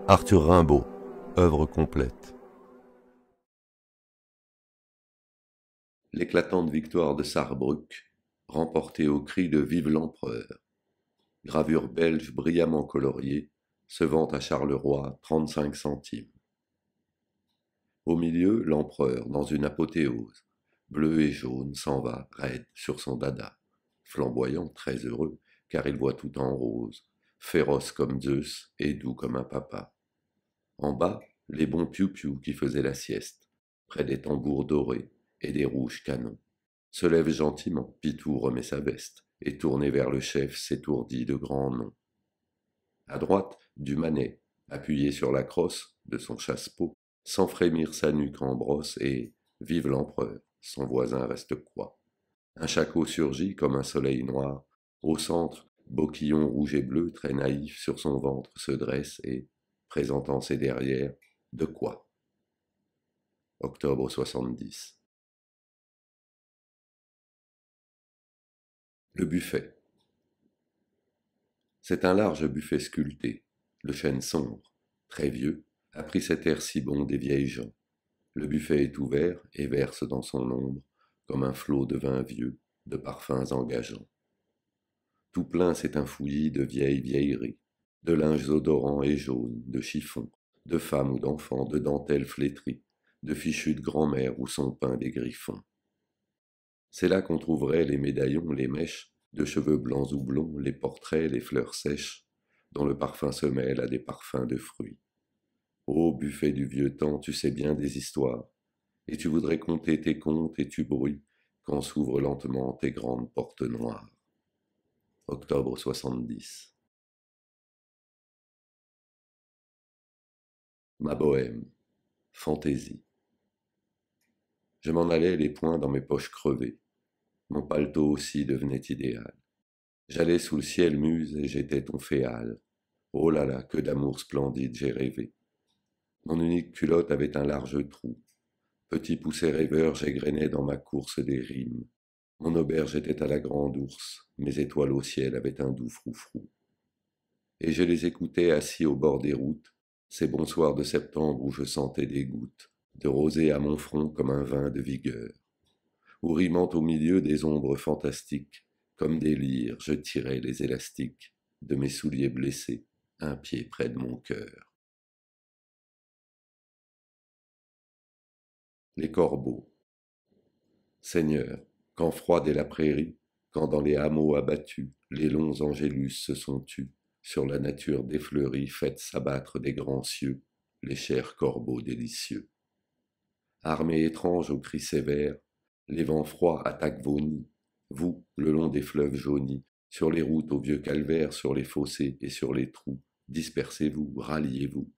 Arthur Rimbaud, œuvre complète. L'éclatante victoire de Sarrebruck, remportée au cri de Vive l'Empereur. Gravure belge brillamment coloriée, se vend à Charleroi 35 centimes. Au milieu, l'empereur, dans une apothéose, bleu et jaune, s'en va, raide, sur son dada, flamboyant, très heureux, car il voit tout en rose, féroce comme Zeus et doux comme un papa. En bas, les bons piou-piou qui faisaient la sieste, près des tambours dorés et des rouges canons, se lèvent gentiment, Pitou remet sa veste, et tourné vers le chef s'étourdit de grands noms. À droite, Dumanet, appuyé sur la crosse de son chasse-peau, sans frémir sa nuque en brosse, et vive l'empereur, son voisin reste quoi. Un shako surgit comme un soleil noir, au centre, Boquillon rouge et bleu, très naïf, sur son ventre se dresse et, présentant ses derrières, de quoi. Octobre 70. Le buffet. C'est un large buffet sculpté, le chêne sombre, très vieux, a pris cet air si bon des vieilles gens. Le buffet est ouvert et verse dans son ombre, comme un flot de vin vieux, de parfums engageants. Tout plein c'est un fouillis de vieilles vieilleries, de linges odorants et jaunes, de chiffons, de femmes ou d'enfants, de dentelles flétries, de fichus de grand-mère où sont peints des griffons. C'est là qu'on trouverait les médaillons, les mèches, de cheveux blancs ou blonds, les portraits, les fleurs sèches, dont le parfum se mêle à des parfums de fruits. Ô buffet du vieux temps, tu sais bien des histoires, et tu voudrais conter tes contes et tu bruis, quand s'ouvrent lentement tes grandes portes noires. Octobre 70. Ma bohème, fantaisie. Je m'en allais les poings dans mes poches crevées. Mon paletot aussi devenait idéal. J'allais sous le ciel muse et j'étais ton féal. Oh là là, que d'amour splendide j'ai rêvé. Mon unique culotte avait un large trou. Petit poussé rêveur, j'égrenais dans ma course des rimes. Mon auberge était à la grande ours, mes étoiles au ciel avaient un doux froufrou. Et je les écoutais assis au bord des routes, ces bons soirs de septembre où je sentais des gouttes de rosée à mon front comme un vin de vigueur, où rimant au milieu des ombres fantastiques, comme des lyres, je tirais les élastiques de mes souliers blessés, un pied près de mon cœur. Les corbeaux. Seigneur, quand froide est la prairie, quand dans les hameaux abattus, les longs angélus se sont tus, sur la nature défleurie, faites s'abattre des grands cieux, les chers corbeaux délicieux. Armée étrange aux cris sévères, les vents froids attaquent vos nids, vous, le long des fleuves jaunis, sur les routes au vieux calvaire, sur les fossés et sur les trous, dispersez-vous, ralliez-vous.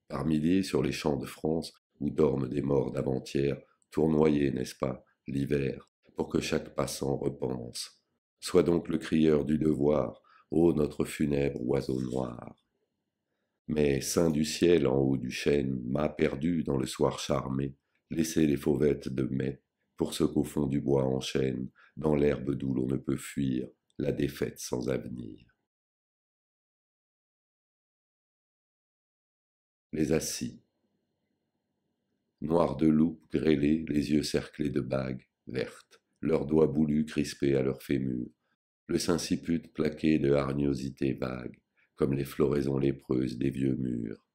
Par milliers sur les champs de France, où dorment des morts d'avant-hier, tournoyés, n'est-ce pas, l'hiver, pour que chaque passant repense. Sois donc le crieur du devoir, ô notre funèbre oiseau noir. Mais, saint du ciel en haut du chêne, m'a perdu dans le soir charmé, laissez les fauvettes de mai, pour ce qu'au fond du bois enchaîne, dans l'herbe d'où l'on ne peut fuir, la défaite sans avenir. Les assis. Noirs de loupe grêlés, les yeux cerclés de bagues vertes, leurs doigts boulus crispés à leurs fémurs, le sinciput plaqué de hargnosités vagues, comme les floraisons lépreuses des vieux murs.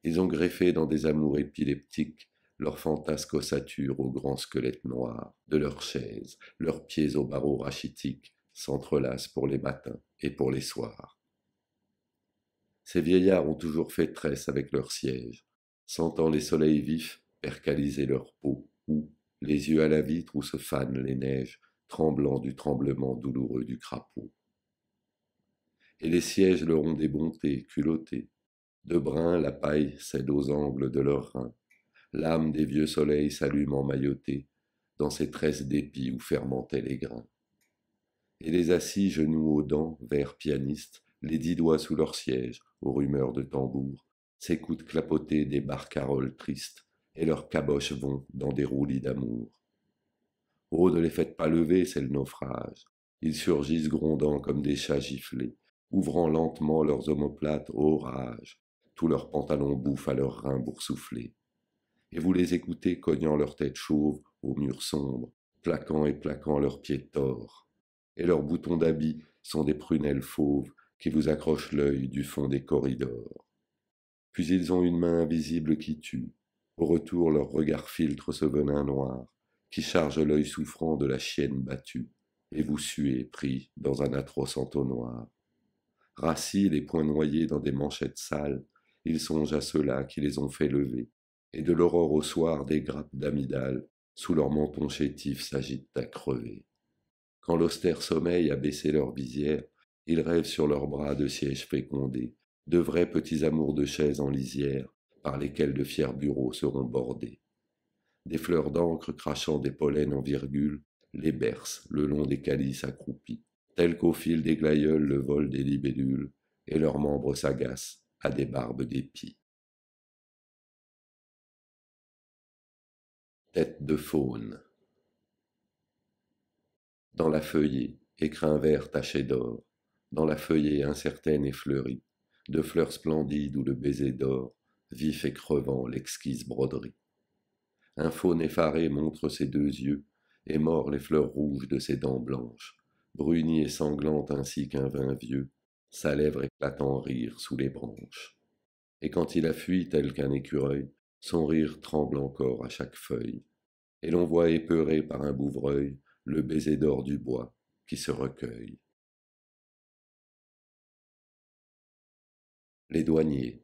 Ils ont greffé dans des amours épileptiques leurs fantasques ossatures aux grands squelettes noirs de leurs chaises, leurs pieds aux barreaux rachitiques s'entrelacent pour les matins et pour les soirs. Ces vieillards ont toujours fait tresse avec leurs sièges, sentant les soleils vifs percaliser leur peau, ou, les yeux à la vitre où se fanent les neiges, tremblant du tremblement douloureux du crapaud. Et les sièges leur ont des bontés culottées, de brun la paille cède aux angles de leurs reins, l'âme des vieux soleils s'allume emmaillotée dans ces tresses d'épis où fermentaient les grains. Et les assis genoux aux dents, vers pianistes, les 10 doigts sous leur siège, aux rumeurs de tambour, s'écoutent clapoter des barcaroles tristes, et leurs caboches vont dans des roulis d'amour. Oh, ne les faites pas lever, c'est le naufrage. Ils surgissent grondant comme des chats giflés, ouvrant lentement leurs omoplates ô rage. Tous leurs pantalons bouffent à leurs reins boursouflés. Et vous les écoutez cognant leur tête chauve au mur sombre, plaquant et plaquant leurs pieds tors. Et leurs boutons d'habits sont des prunelles fauves qui vous accrochent l'œil du fond des corridors. Puis ils ont une main invisible qui tue. Au retour, leur regard filtre ce venin noir qui charge l'œil souffrant de la chienne battue, et vous suez pris dans un atroce entonnoir. Rassis, les poings noyés dans des manchettes sales, ils songent à ceux-là qui les ont fait lever, et de l'aurore au soir des grappes d'amygdales, sous leurs mentons chétifs s'agitent à crever. Quand l'austère sommeil a baissé leur visière, ils rêvent sur leurs bras de sièges fécondés, de vrais petits amours de chaises en lisière, par lesquels de fiers bureaux seront bordés. Des fleurs d'encre crachant des pollens en virgule les bercent le long des calices accroupis, tels qu'au fil des glaïeuls le vol des libellules, et leurs membres s'agacent à des barbes d'épis. Tête de faune. Dans la feuillée, écrin vert taché d'or, dans la feuillée incertaine et fleurie, de fleurs splendides où le baiser d'or, vif et crevant l'exquise broderie. Un faune effaré montre ses deux yeux, et mord les fleurs rouges de ses dents blanches, brunie et sanglante ainsi qu'un vin vieux, sa lèvre éclate en rire sous les branches. Et quand il a fui tel qu'un écureuil, son rire tremble encore à chaque feuille, et l'on voit épeuré par un bouvreuil le baiser d'or du bois qui se recueille. Les douaniers.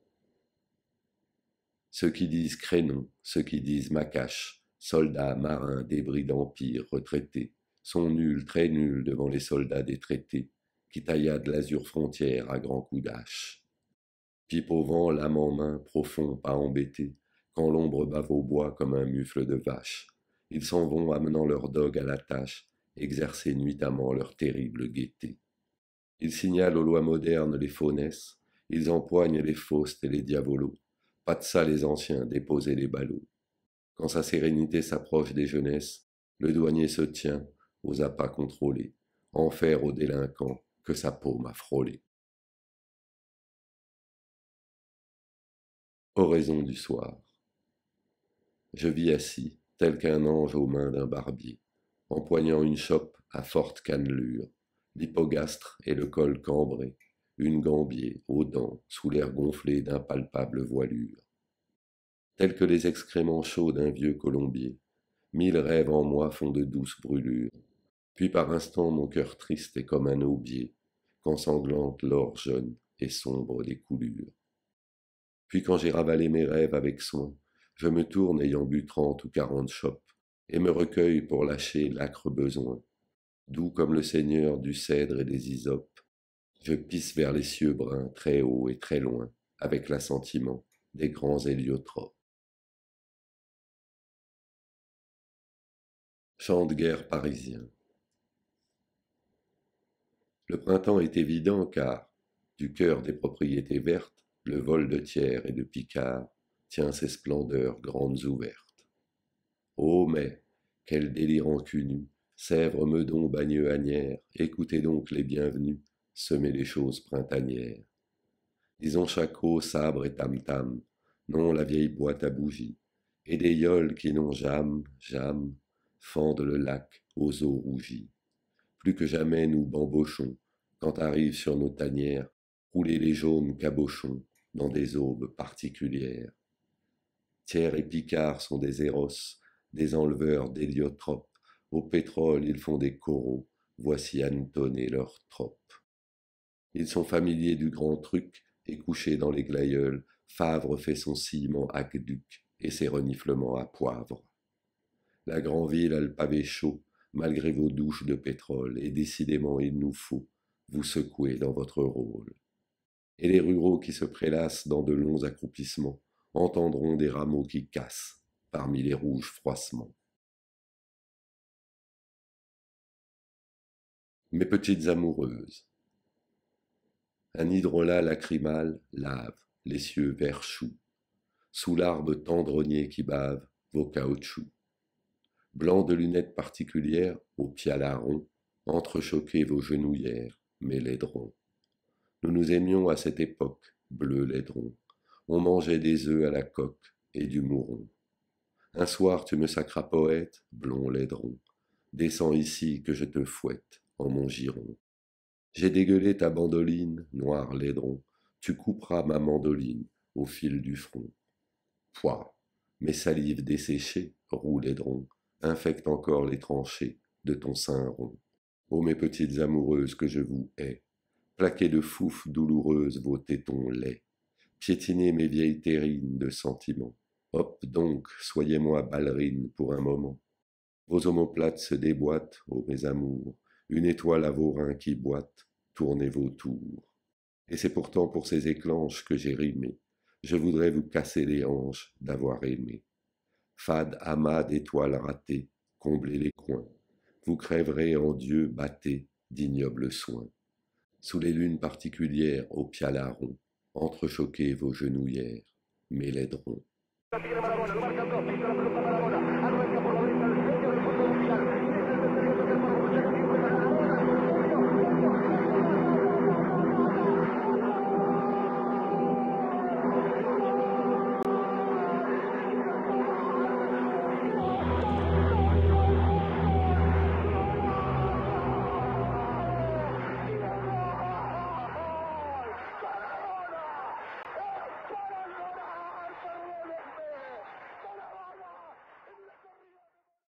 Ceux qui disent crénon, ceux qui disent macache, soldats, marins, débris d'empire, retraités, sont nuls, très nuls devant les soldats des traités, qui tailladent l'azur frontière à grands coups d'hache. Pipe au vent, lame en main, profond, pas embêtés, quand l'ombre bave au bois comme un mufle de vache. Ils s'en vont amenant leurs dogues à la tâche, exercer nuitamment leur terrible gaieté. Ils signalent aux lois modernes les faunesses, ils empoignent les faustes et les diabolos. Pas de ça les anciens, déposez les ballots. Quand sa sérénité s'approche des jeunesses, le douanier se tient aux appâts contrôlés, enfer aux délinquants que sa paume a frôlé. Oraison du soir. Je vis assis, tel qu'un ange aux mains d'un barbier, empoignant une chope à forte cannelure, l'hypogastre et le col cambré, une gambier aux dents sous l'air gonflé d'impalpables voilures. Tels que les excréments chauds d'un vieux colombier, mille rêves en moi font de douces brûlures, puis par instants mon cœur triste est comme un aubier, qu'ensanglante l'or jaune et sombre des coulures. Puis quand j'ai ravalé mes rêves avec soin, je me tourne ayant bu 30 ou 40 chopes, et me recueille pour lâcher l'âcre besoin. Doux comme le seigneur du cèdre et des hisopes, je pisse vers les cieux bruns très haut et très loin, avec l'assentiment des grands héliotropes. Chant de guerre parisien. Le printemps est évident car, du cœur des propriétés vertes, le vol de Thiers et de Picard tient ses splendeurs grandes ouvertes. Ô mais, quel délire cunu, Sèvres, Meudon, Bagneux, Asnières, écoutez donc les bienvenus, semez les choses printanières. Disons shako, sabre et tam-tam, non la vieille boîte à bougies, et des yoles qui n'ont jam, fendent le lac aux eaux rougies. Plus que jamais nous bambochons, quand arrivent sur nos tanières, rouler les jaunes cabochons dans des aubes particulières. Thiers et Picard sont des Héros, des enleveurs d'héliotropes, au pétrole ils font des coraux, voici Antonné leur trope. Ils sont familiers du grand truc, et couchés dans les glaïeuls, Favre fait son ciment aqueduc et ses reniflements à poivre. La grande ville a le pavé chaud, malgré vos douches de pétrole, et décidément il nous faut vous secouer dans votre rôle. Et les ruraux qui se prélassent dans de longs accroupissements entendront des rameaux qui cassent parmi les rouges froissements. Mes petites amoureuses. Un hydrolat lacrymal lave, les cieux vert chou, sous l'arbre tendronnier qui bave vos caoutchoucs. Blanc de lunettes particulières, au pialaron, entrechoquez vos genouillères, mes laidrons. Nous nous aimions à cette époque, bleu laidron. On mangeait des œufs à la coque et du mouron. Un soir tu me sacras poète, blond laidron. Descends ici que je te fouette en mon giron. J'ai dégueulé ta bandoline, noir laidron. Tu couperas ma mandoline au fil du front. Pouah, mes salives desséchées, roux laidron, infectent encore les tranchées de ton sein rond. Ô mes petites amoureuses que je vous hais, plaquez de fouf douloureuse vos tétons laids, piétinez mes vieilles terrines de sentiments. Hop donc, soyez-moi ballerine pour un moment. Vos omoplates se déboîtent, ô mes amours, une étoile à vos reins qui boite, tournez vos tours. Et c'est pourtant pour ces éclanches que j'ai rimé, je voudrais vous casser les hanches d'avoir aimé. Fade amas d'étoiles ratées, comblez les coins, vous crèverez en Dieu batté d'ignobles soins. Sous les lunes particulières au pialaron, entrechoquez vos genouillères, mes laidrons.